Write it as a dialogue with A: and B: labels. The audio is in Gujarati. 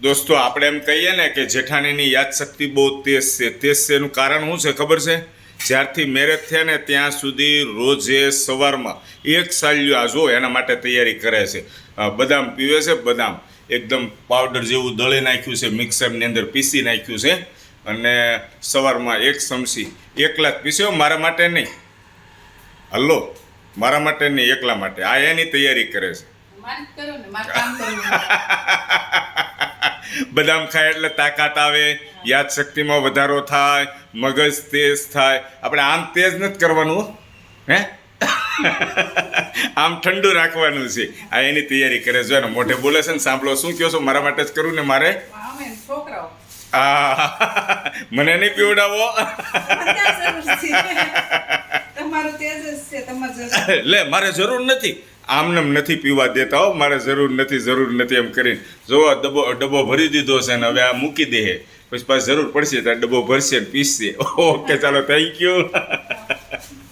A: દોસ્તો આપણે એમ કહીએ ને કે જેઠાણીની યાદશક્તિ બહુ તેજ છે એનું કારણ શું છે ખબર છે? જ્યારથી મેરેજ થયા ને ત્યાં સુધી રોજે સવારમાં એક સાલ્યું આ જો એના માટે તૈયારી કરે છે. બદામ પીવે છે, બદામ એકદમ પાવડર જેવું દળી નાખ્યું છે, મિક્સરની અંદર પીસી નાખ્યું છે અને સવારમાં એક ચમચી એકલા જ પીસ્યો, મારા માટે નહીં, હલ્લો, મારા માટે નહીં, એકલા માટે. આ એની તૈયારી કરે છે. બદામ ખાય એટલે તાકાત આવે, યાદશક્તિમાં વધારો થાય, મગજ તેજ થાય. આપણે આમ તેજ નથી કરવાનું, હે આમ ઠંડુ રાખવાનું છે. આ એની તૈયારી કરે છે. મોઢે બોલે છે ને, સાંભળો શું કહો છો? મારા માટે જ કરું ને મારે? મને નહીં પીવડાવો. લે, મારે જરૂર નથી, આમને નથી પીવા દેતા હો, મારે જરૂર નથી એમ કરીને જો ડબ્બો ભરી દીધો છે ને હવે આ મૂકી દે, પછી પાછી જરૂર પડશે ત્યારે ડબ્બો ભરશે ને પીસશે. ઓકે, ચાલો, થેન્ક યુ.